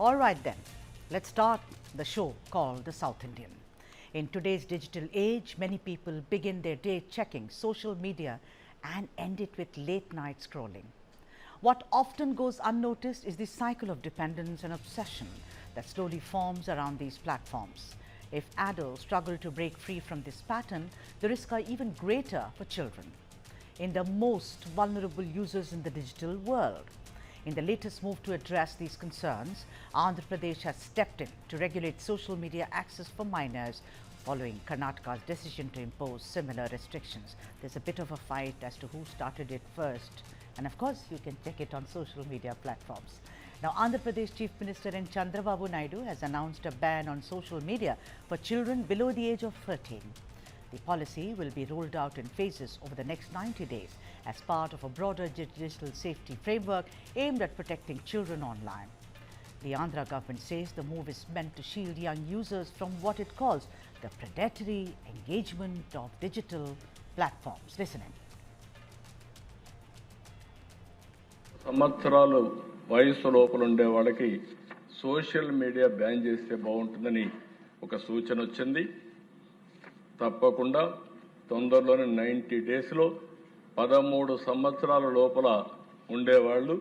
All right then, let's start the show called The South Indian. In today's digital age, many people begin their day checking social media and end it with late night scrolling. What often goes unnoticed is the cycle of dependence and obsession that slowly forms around these platforms. If adults struggle to break free from this pattern, the risks are even greater for children, in the most vulnerable users in the digital world. In the latest move to address these concerns, Andhra Pradesh has stepped in to regulate social media access for minors following Karnataka's decision to impose similar restrictions. There's a bit of a fight as to who started it first, and of course you can check it on social media platforms. Now, Andhra Pradesh Chief Minister N. Chandrababu Naidu has announced a ban on social media for children below the age of 13. The policy will be rolled out in phases over the next 90 days as part of a broader digital safety framework aimed at protecting children online. The Andhra government says the move is meant to shield young users from what it calls the predatory engagement of digital platforms. Listen in. సంవత్సరాలు వయసు లోపల ఉండే వాళ్ళకి social media ban చేస్తే బాగుంటుందని ఒక సూచన వచ్చింది. తప్పకుండా తొందరలోనే 90 డేస్లో 13 సంవత్సరాల లోపల ఉండేవాళ్ళు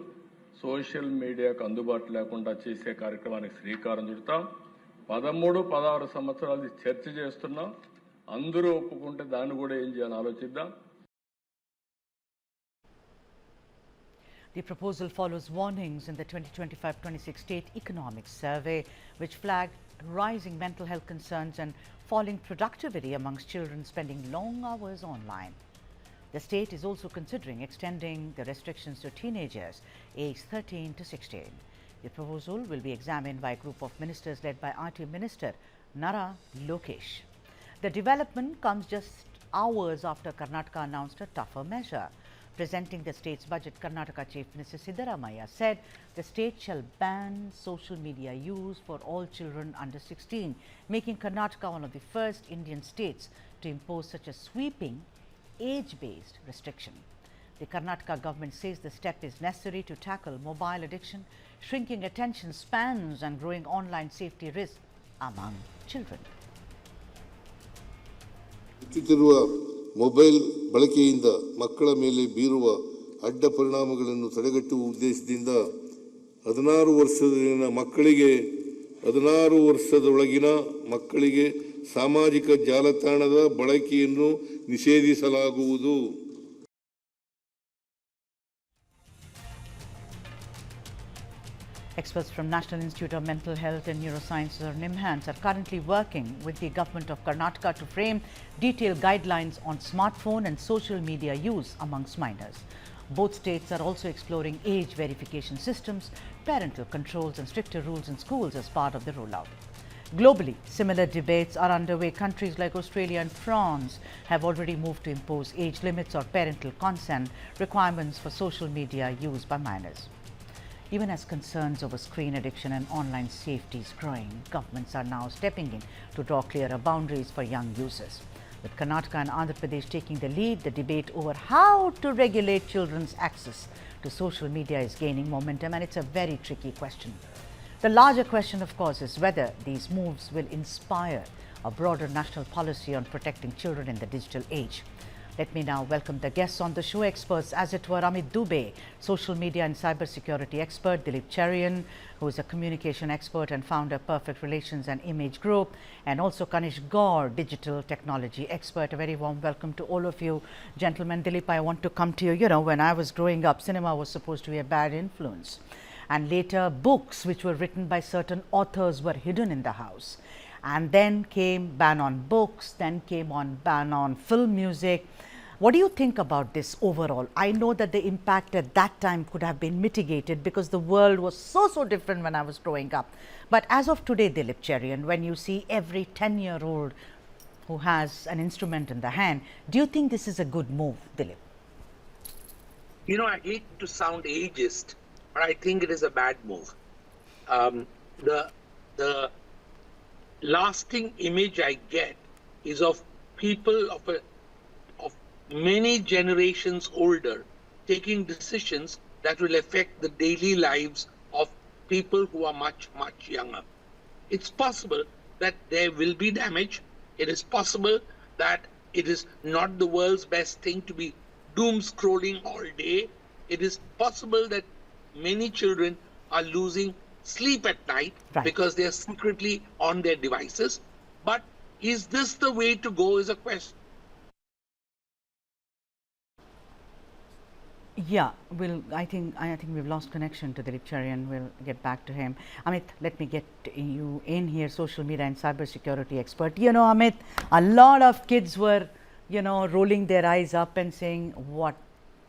సోషల్ మీడియాకు అందుబాటు లేకుండా చేసే కార్యక్రమానికి శ్రీకారం చుడతాం. 13, 16 సంవత్సరాలు చర్చ చేస్తున్నాం. అందరూ ఒప్పుకుంటే దాన్ని కూడా ఏం చేయాలో ఆలోచిద్దాం. The proposal follows warnings in the 2025-26 State Economics Survey, which flagged rising mental health concerns and falling productivity amongst children spending long hours online. The state is also considering extending the restrictions to teenagers aged 13 to 16. The proposal will be examined by a group of ministers led by IT Minister Nara Lokesh. The development comes just hours after Karnataka announced a tougher measure. Presenting the state's budget, Karnataka Chief Minister Siddaramaiah said the state shall ban social media use for all children under 16, making Karnataka one of the first Indian states to impose such a sweeping age-based restriction. The Karnataka government says the step is necessary to tackle mobile addiction, shrinking attention spans and growing online safety risks among children. Mobile ಬಳಕೆಯಿಂದ ಮಕ್ಕಳ ಮೇಲೆ ಬೀರುವ ಅಡ್ಡ ಪರಿಣಾಮಗಳನ್ನು ತಡೆಗಟ್ಟುವ ಉದ್ದೇಶದಿಂದ 16 ವರ್ಷದೊಳಗಿನ ಮಕ್ಕಳಿಗೆ ಸಾಮಾಜಿಕ ಜಾಲತಾಣದ ಬಳಕೆಯನ್ನು ನಿಷೇಧಿಸಲಾಗುವುದು. Experts from National Institute of Mental Health and Neurosciences or NIMHANS are currently working with the government of Karnataka to frame detailed guidelines on smartphone and social media use amongst minors. Both states are also exploring age verification systems, parental controls and stricter rules in schools as part of the rollout. Globally, similar debates are underway. Countries like Australia and France have already moved to impose age limits or parental consent requirements for social media use by minors. Even as concerns over screen addiction and online safety is growing, governments are now stepping in to draw clearer boundaries for young users. With Karnataka and Andhra Pradesh taking the lead, the debate over how to regulate children's access to social media is gaining momentum, and it's a very tricky question. The larger question, of course, is whether these moves will inspire a broader national policy on protecting children in the digital age. Let me now welcome the guests on the show, experts as it were. Amit Dubey, social media and cybersecurity expert; Dilip Cherian, who is a communication expert and founder of Perfect Relations and Image Group; and also Kanish Gaur, digital technology expert. A very warm welcome to all of you, gentlemen. Dilip, I want to come to you. You know, when I was growing up, cinema was supposed to be a bad influence, and later books which were written by certain authors were hidden in the house. And then came ban on books, then came on ban on film music. What do you think about this overall? I know that the impact at that time could have been mitigated because the world was so different when I was growing up. But as of today, Dilip Cherian, when you see every 10-year-old who has an instrument in the hand, do you think this is a good move, Dilip? You know, I hate to sound ageist, but I think it is a bad move. The lasting image I get is of people of many generations older taking decisions that will affect the daily lives of people who are much, much younger. It's possible that there will be damage. It is possible that it is not the world's best thing to be doom scrolling all day. It is possible that many children are losing sleep at night Right. because they are secretly on their devices. But is this the way to go is a question. Yeah, I think we've lost connection to Dilip Charian. We'll get back to him. Amit, let me get you in here, social media and cybersecurity expert. You know, Amit, a lot of kids were, rolling their eyes up and saying,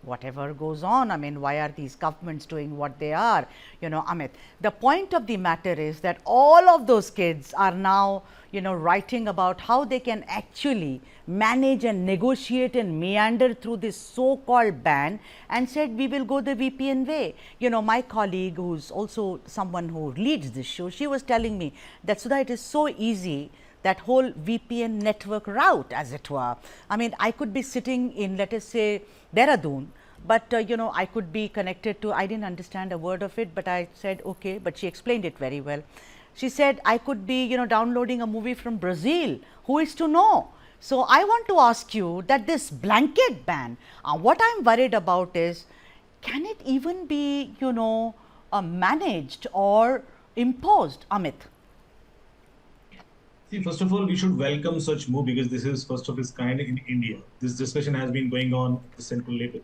whatever goes on, I mean, why are these governments doing what they are? Amit, the point of the matter is that all of those kids are now, writing about how they can actually manage and negotiate and meander through this so-called ban, and said we will go the VPN way. My colleague, who's also someone who leads this show, she was telling me that Sudha, it is so easy, that whole VPN network route, as it were. I mean, I could be sitting in, let us say, Dehradun, but I could be connected to, I didn't understand a word of it, but I said okay, but she explained it very well. She said I could be, downloading a movie from Brazil. Who is to know? So I want to ask you that this blanket ban, what I'm worried about is, can it even be, managed or imposed, Amit? See, first of all, we should welcome such move because this is first of its kind in India. This discussion has been going on at the central level.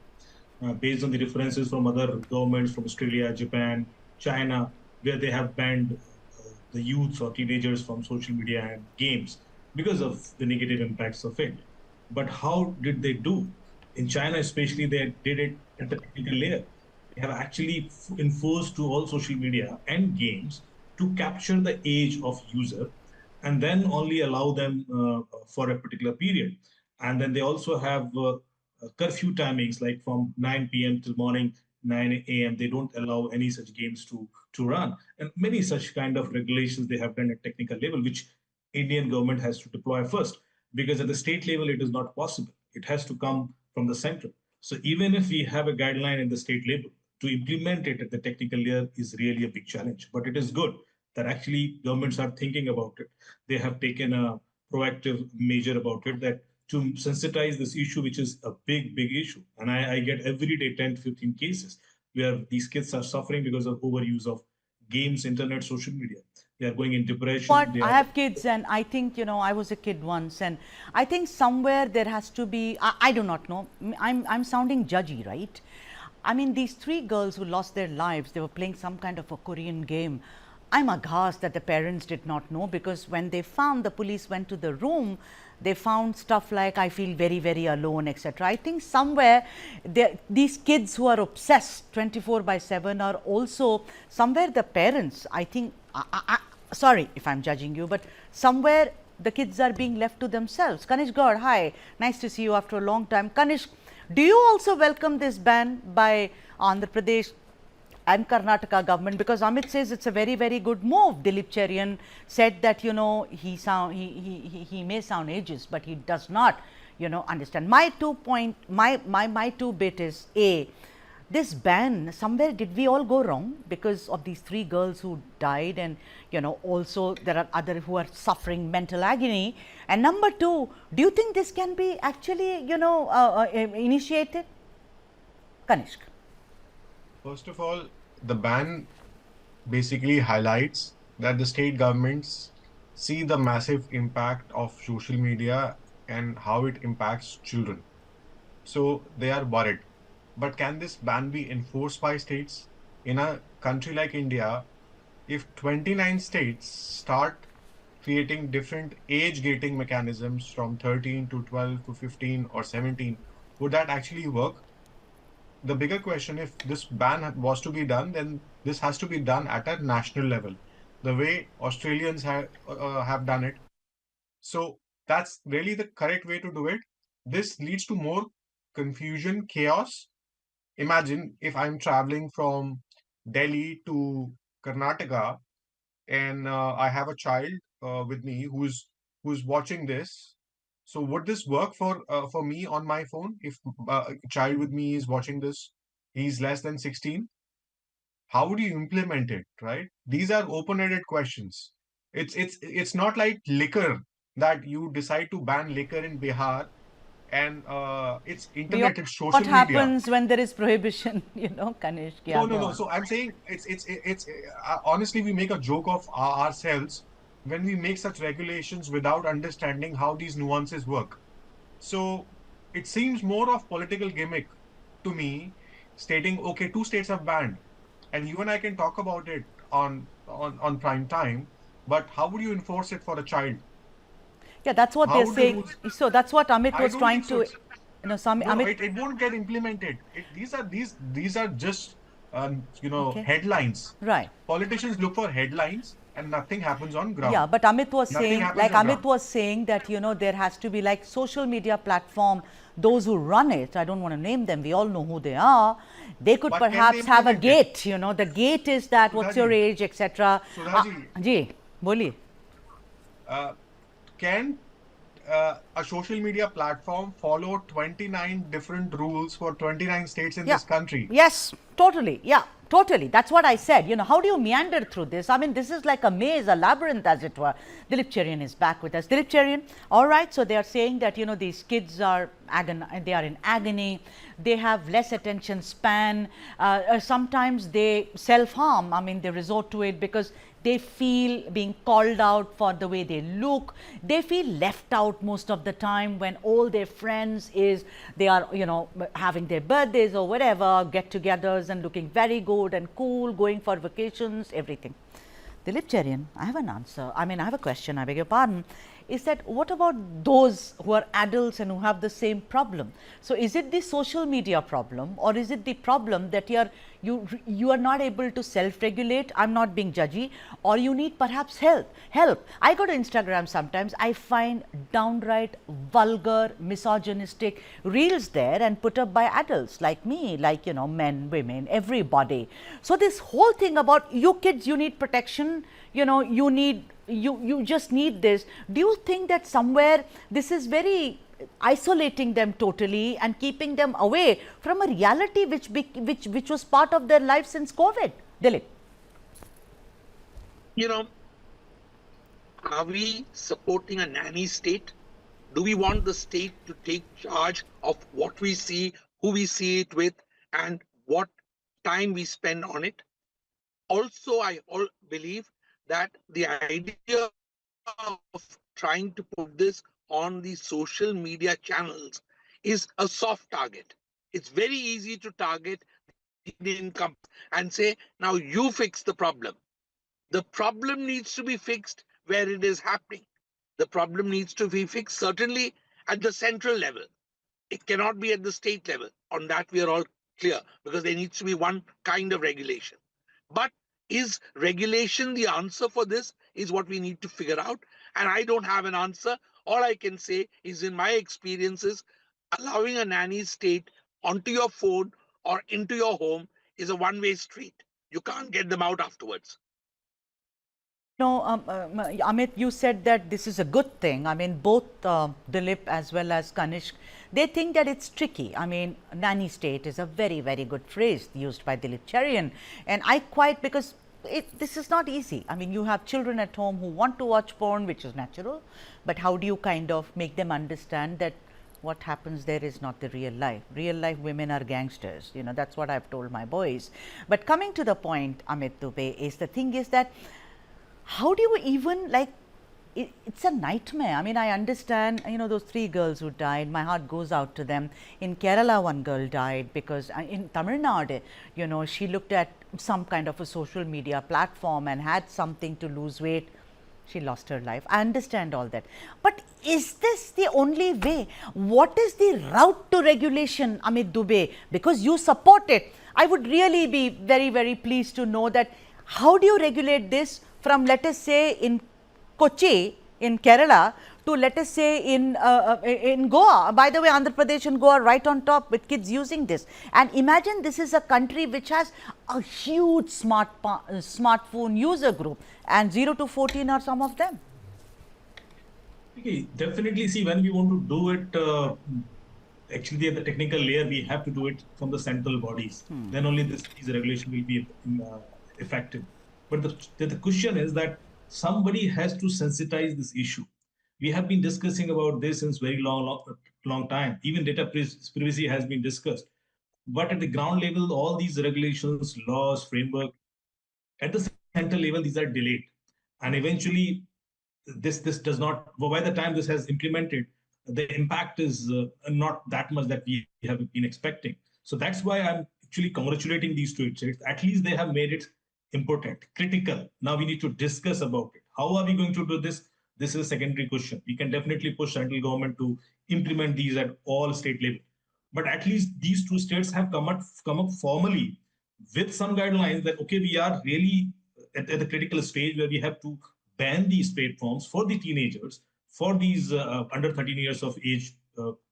Based on the references from other governments from Australia, Japan, China, where they have banned the youths or teenagers from social media and games because of the negative impacts of it. But how did they do? In China, especially, they did it at the technical layer. They have actually enforced to all social media and games to capture the age of user and then only allow them for a particular period. And then they also have curfew timings, like from 9 p.m. till morning 9 a.m. They don't allow any such games to run, and many such kind of regulations they have done at technical level, which Indian government has to deploy first, because at the state level it is not possible. It has to come from the central. So even if we have a guideline at the state level, to implement it at the technical layer is really a big challenge. But it is good that actually governments are thinking about it. They have taken a proactive measure about it, that to sensitize this issue, which is a big, big issue. And I get every day 10 to 15 cases where these kids are suffering because of overuse of games, internet, social media. They are going in depression. What I have kids, and I think, I was a kid once, and I think somewhere there has to be, I do not know, I'm sounding judgy, right? I mean, these three girls who lost their lives, they were playing some kind of a Korean game. I'm aghast that the parents did not know, because when they found, the police went to the room, they found stuff like, I feel very, very alone, etc. I think somewhere these kids who are obsessed 24/7 are also somewhere the parents, I think, sorry if I'm judging you, but somewhere the kids are being left to themselves. Kanish Gaur, hi, nice to see you after a long time. Kanish, do you also welcome this ban by Andhra Pradesh and Karnataka government? Because Amit says it's a very, very good move. Dilip Charian said that, he may sound ageist, but he does not, understand. My my two bit is, A, this ban, somewhere did we all go wrong because of these three girls who died, and also there are other who are suffering mental agony? And number two, do you think this can be actually initiated? Kanishk. First of all, the ban basically highlights that the state governments see the massive impact of social media and how it impacts children. So they are worried. But can this ban be enforced by states? In a country like India, if 29 states start creating different age gating mechanisms from 13 to 12 to 15 or 17, would that actually work? The bigger question, if this ban was to be done, then this has to be done at a national level, the way Australians have done it. So that's really the correct way to do it. This leads to more confusion, chaos. Imagine if I'm traveling from Delhi to Karnataka, and I have a child with me who's watching this. So would this work for me on my phone if a child with me is watching this? He's less than 16. how would you implement it, right? These are open-ended questions. It's not like liquor, that you decide to ban liquor in Bihar, and it's We all internet, it's know what social media. happens when there is prohibition, Kanishk. Yeah, No, no, go no. on. So I'm saying it's honestly, we make a joke of ourselves when we make such regulations without understanding how these nuances work. So it seems more of political gimmick to me, stating, okay, two states have banned, and you and I can talk about it on prime time, but how would you enforce it for a child? Yeah, that's what How they're would the saying. rules? So that's what Amit I was don't trying think so. to, some No, no, Amit. it won't get implemented. These are just Okay, headlines. right. Politicians look for headlines, and nothing happens on Yeah, ground. but Amit was Nothing saying, happens like on Amit ground. was saying that, there has to be like social media platform, those who run it, I don't want to name them, we all know who they are, they could But can they perhaps have a implement it? gate, the gate is that, what's your Sudhaji, age, etc. Sudhaji, Ji, boliye. uh, can a social media platform follow 29 different rules for 29 states in Yeah. this country? Yes, totally. Yeah, totally. That's what I said. How do you meander through this? I mean, this is like a maze, a labyrinth, as it were. Dilip Cherian is back with us. Dilip Cherian, all right. So they are saying that, these kids are they are in agony. They have less attention span. Sometimes they self-harm. I mean, they resort to it because they feel being called out for the way they look. They feel left out most of the time when all their friends is, they are, having their birthdays or whatever, get-togethers and looking very good and cool, going for vacations, everything. Dilip Cherian, I have an answer. I mean, I have a question, I beg your pardon. Is that what about those who are adults and who have the same problem? So is it the social media problem, or is it the problem that you are not able to self-regulate? I'm not being judgy, or you need perhaps help. I go to Instagram sometimes, I find downright vulgar, misogynistic reels there and put up by adults like me, like, men, women, everybody. So this whole thing about you kids, you need protection, you just need this. Do you think that somewhere this is very isolating them totally and keeping them away from a reality which was part of their life since COVID? Dilip. Are we supporting a nanny state? Do we want the state to take charge of what we see, who we see it with, and what time we spend on it? Also, I believe that the idea of trying to put this on the social media channels is a soft target. It's very easy to target the income and say, now you fix the problem. The problem needs to be fixed where it is happening. The problem needs to be fixed certainly at the central level. It cannot be at the state level. On that, we are all clear, because there needs to be one kind of regulation. But is regulation the answer for this, is what we need to figure out. And I don't have an answer. All I can say is, in my experiences, allowing a nanny state onto your phone or into your home is a one-way street. You can't get them out afterwards. No, Amit, you said that this is a good thing. I mean, both Dilip as well as Kanishk, they think that it's tricky. I mean, nanny state is a very, very good phrase used by Dilip Cherian. And I quite, because this is not easy. I mean, you have children at home who want to watch porn, which is natural. But how do you kind of make them understand that what happens there is not the real life? Real life women are gangsters. That's what I've told my boys. But coming to the point, Amit Dubey, is the thing is that how do you even, like, it's a nightmare. I mean, I understand, those 3 girls who died, my heart goes out to them. In Kerala, one girl died because in Tamil Nadu, she looked at some kind of a social media platform and had something to lose weight. She lost her life. I understand all that. But is this the only way? What is the route to regulation, Amit Dubey? Because you support it. I would really be very, very pleased to know that how do you regulate this from, let us say, in Kochi, in Kerala, to, let us say, in Goa. By the way, Andhra Pradesh and Goa right on top with kids using this. And imagine this is a country which has a huge smartphone user group, and 0 to 14 are some of them. Okay, definitely. See, when we want to do it actually at the technical layer, we have to do it from the central bodies. Then only these regulation will be effective. But the question is that somebody has to sensitize this issue. We have been discussing about this since very long time. Even data privacy has been discussed. But at the ground level, all these regulations, laws, framework, at the central level, these are delayed. And eventually, this does not, by the time this has implemented, the impact is not that much that we have been expecting. So that's why I'm actually congratulating these two states. At least they have made it important, critical. Now we need to discuss about it. How are we going to do this? This is a secondary question. We can definitely push central government to implement these at all state level. But at least these two states have come up formally with some guidelines that, okay, we are really at the critical stage where we have to ban these platforms for the teenagers, for these under 13 years of age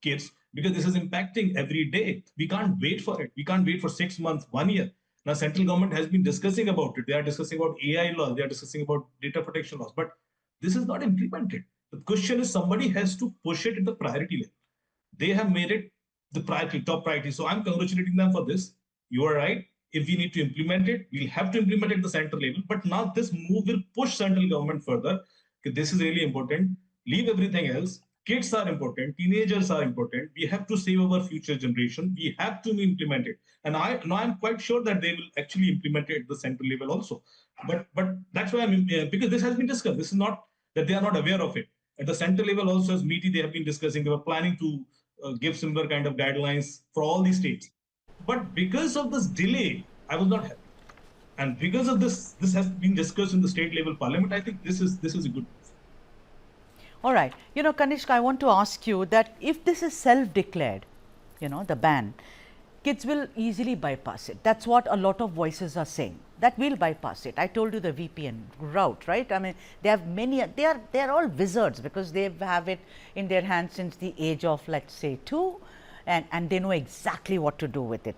kids, because this is impacting every day. We can't wait for it. We can't wait for 6 months, 1 year. Now, central government has been discussing about it. They are discussing about AI laws. They are discussing about data protection laws. But this is not implemented. The question is somebody has to push it at the priority level. They have made it the priority, top priority. So I'm congratulating them for this. You are right. If we need to implement it, we'll have to implement it at the central level. But now this move will push central government further. This is really important. Leave everything else. Kids are important. Teenagers are important. We have to save our future generation. We have to implement it. And I'm quite sure that they will actually implement it at the central level also. But that's why because this has been discussed. This is not that they are not aware of it. At the central level also, as MITI, they have been discussing. They were planning to give similar kind of guidelines for all the states. But because of this delay, I was not happy. And because of this has been discussed in the state level parliament. I think this is a good move. All right. Kanishk, I want to ask you that if this is self-declared, the ban, kids will easily bypass it. That's what a lot of voices are saying, that we'll bypass it. I told you the VPN route, right? I mean, they have many, they are all wizards because they have it in their hands since the age of, let's say, 2, and they know exactly what to do with it.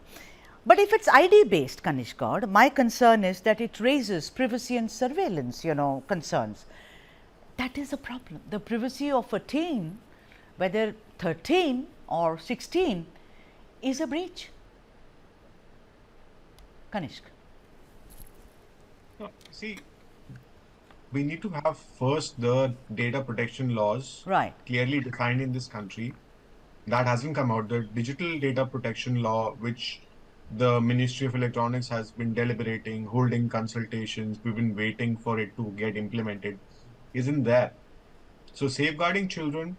But if it's ID based, Kanishk, my concern is that it raises privacy and surveillance, concerns. That is a problem. The privacy of a teen, whether 13 or 16, is a breach. Kanishk. No, see, we need to have first the data protection laws clearly defined in this country. That hasn't come out. The digital data protection law, which the Ministry of Electronics has been deliberating, holding consultations, we've been waiting for it to get implemented, isn't there. So safeguarding children,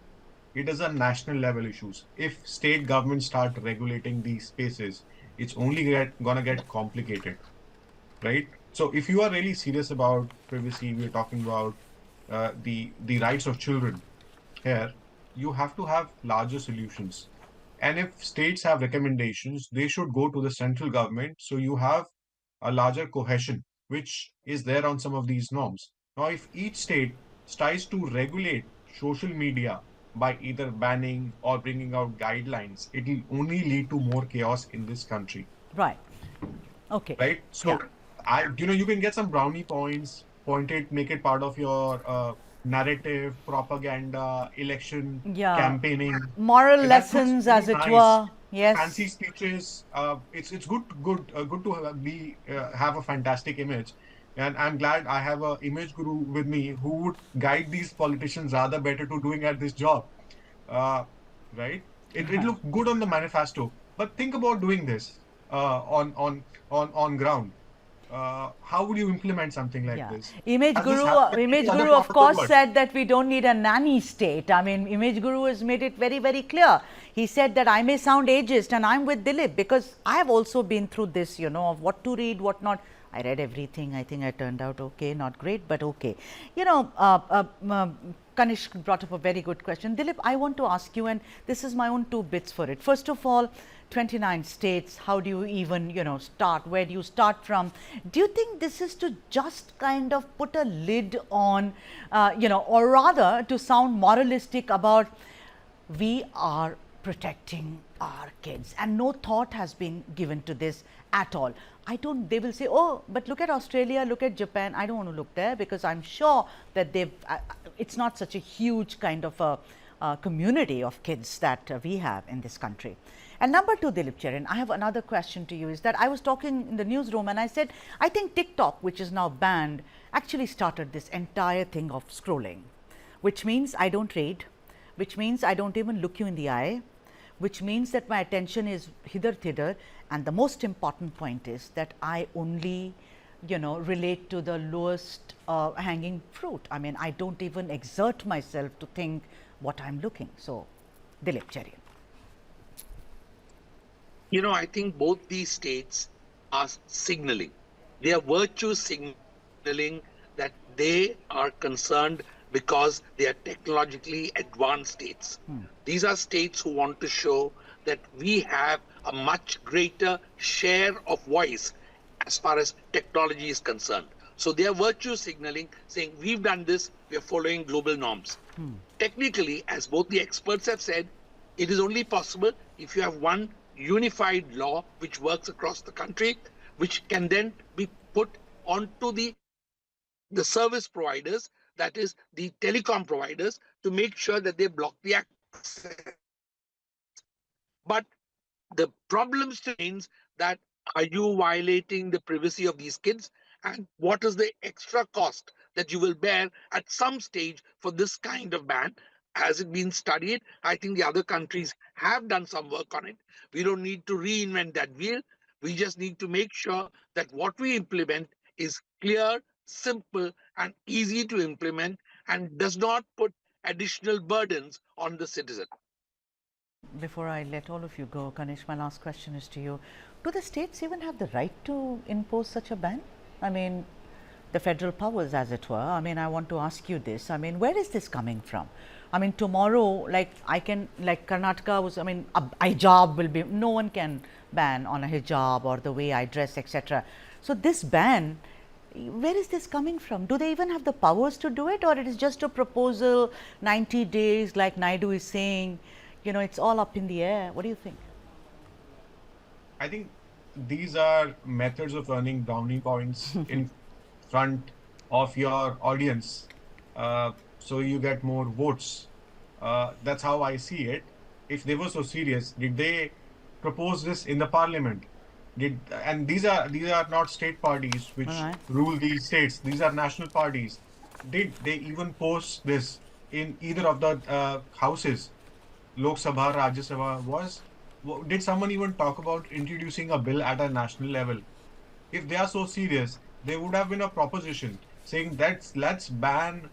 it is a national level issues. If state governments start regulating these spaces, it's only gonna get complicated, right? So if you are really serious about privacy, we're talking about the rights of children here, you have to have larger solutions. And if states have recommendations, they should go to the central government. So you have a larger cohesion, which is there on some of these norms. Now, if each state tries to regulate social media by either banning or bringing out guidelines, it will only lead to more chaos in this country. Right. Okay. Right. So, you can get some brownie points, make it part of your narrative, propaganda, election campaigning, moral lessons, really as it were. Yes, fancy speeches. It's good to have a fantastic image, and I'm glad I have an image guru with me who would guide these politicians rather better to doing at this job. Right? It looks good on the manifesto, but think about doing this on ground. How would you implement something like this? Image Guru of course said that we don't need a nanny state. I mean, Image Guru has made it very, very clear. He said that I may sound ageist, and I'm with Dilip because I have also been through this, of what to read, what not. I read everything. I think I turned out okay, not great, but okay. Kanishk brought up a very good question. Dilip, I want to ask you, and this is my own 2 bits for it. First of all, 29 states, how do you even, start? Where do you start from? Do you think this is to just kind of put a lid on, or rather to sound moralistic about we are protecting our kids and no thought has been given to this at all? They will say, oh, but look at Australia, look at Japan. I don't want to look there because I'm sure that it's not such a huge kind of a community of kids that we have in this country. And number two, Dilip Charan, I have another question to you, is that I was talking in the newsroom and I said, I think TikTok, which is now banned, actually started this entire thing of scrolling, which means I don't read, which means I don't even look you in the eye, which means that my attention is hither thither, and the most important point is that I only relate to the lowest hanging fruit. I mean, I don't even exert myself to think what I'm looking. So, Dilip Charan. I think both these states are signaling. They are virtue signaling that they are concerned because they are technologically advanced states. These are states who want to show that we have a much greater share of voice as far as technology is concerned. So they are virtue signaling, saying we've done this, we are following global norms. Technically, as both the experts have said, it is only possible if you have one unified law which works across the country, which can then be put onto the service providers, that is the telecom providers, to make sure that they block the access. But the problem still remains that are you violating the privacy of these kids, and what is the extra cost that you will bear at some stage for this kind of ban? Has it been studied? I think the other countries have done some work on it. We don't need to reinvent that wheel. We just need to make sure that what we implement is clear, simple, and easy to implement, and does not put additional burdens on the citizen. Before I let all of you go, Ganesh, my last question is to you. Do the states even have the right to impose such a ban? I mean, the federal powers, as it were. I mean, I want to ask you this. I mean, where is this coming from? I mean, tomorrow, like Karnataka was, I mean, a hijab will be, no one can ban on a hijab or the way I dress, etc. So this ban, where is this coming from? Do they even have the powers to do it, or it is just a proposal, 90 days, like Naidu is saying, it's all up in the air? What do you think? I think these are methods of earning brownie points in front of your audience, so you get more votes. That's how I see it. If they were so serious, did they propose this in the parliament? And these are not state parties which rule these states. These are national parties. Did they even post this in either of the houses? Lok Sabha, Rajya Sabha, did someone even talk about introducing a bill at a national level? If they are so serious, there would have been a proposition saying that let's ban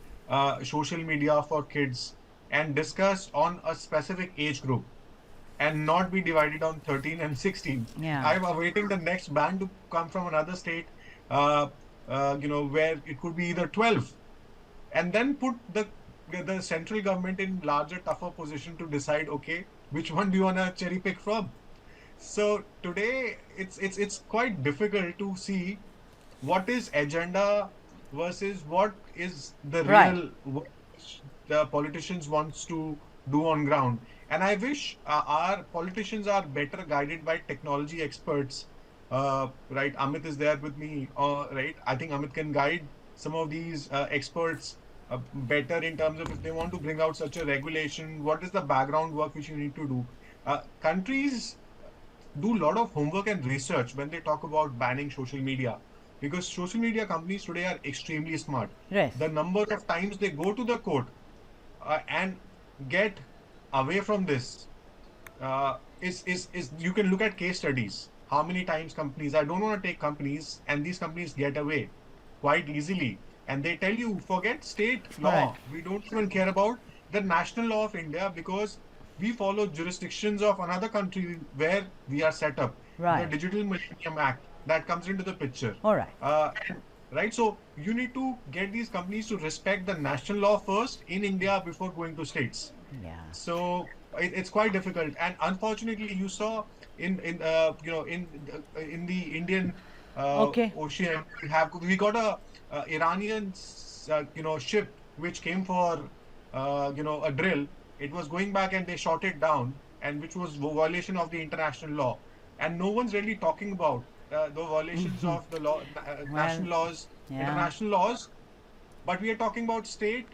social media for kids and discuss on a specific age group and not be divided on 13 and 16. Yeah. I'm awaiting the next ban to come from another state, where it could be either 12, and then put the central government in larger, tougher position to decide, okay, which one do you want to cherry pick from? So today it's quite difficult to see what is agenda versus what is the real what the politicians wants to do on ground. And I wish our politicians are better guided by technology experts. Right, Amit is there with me. Right, I think Amit can guide some of these experts better in terms of if they want to bring out such a regulation, what is the background work which you need to do. Countries do a lot of homework and research when they talk about banning social media, because social media companies today are extremely smart. Yes. The number of times they go to the court and get away from this is you can look at case studies. How many times companies, I don't want to take companies, and these companies get away quite easily. And they tell you, forget state law. Right. We don't even care about the national law of India, because we follow jurisdictions of another country where we are set up. Right. The Digital Millennium Act, that comes into the picture. All right. Right. So you need to get these companies to respect the national law first in India before going to states. Yeah. So it's quite difficult. And unfortunately, you saw in the Indian ocean, we got a Iranian ship which came for a drill. It was going back and they shot it down, and which was violation of the international law. And no one's really talking about the violations of the law, national laws, international laws. But we are talking about state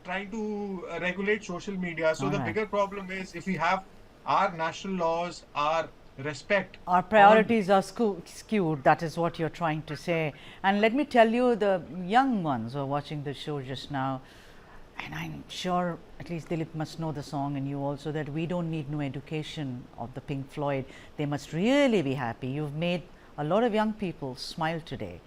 trying to regulate social media. So All the right. bigger problem is if we have our national laws, our respect. Our priorities are skewed, that is what you're trying to say. And let me tell you, the young ones who are watching the show just now, and I'm sure at least Dilip must know the song, and you also, that we don't need no education of the Pink Floyd. They must really be happy. You've made a lot of young people smile today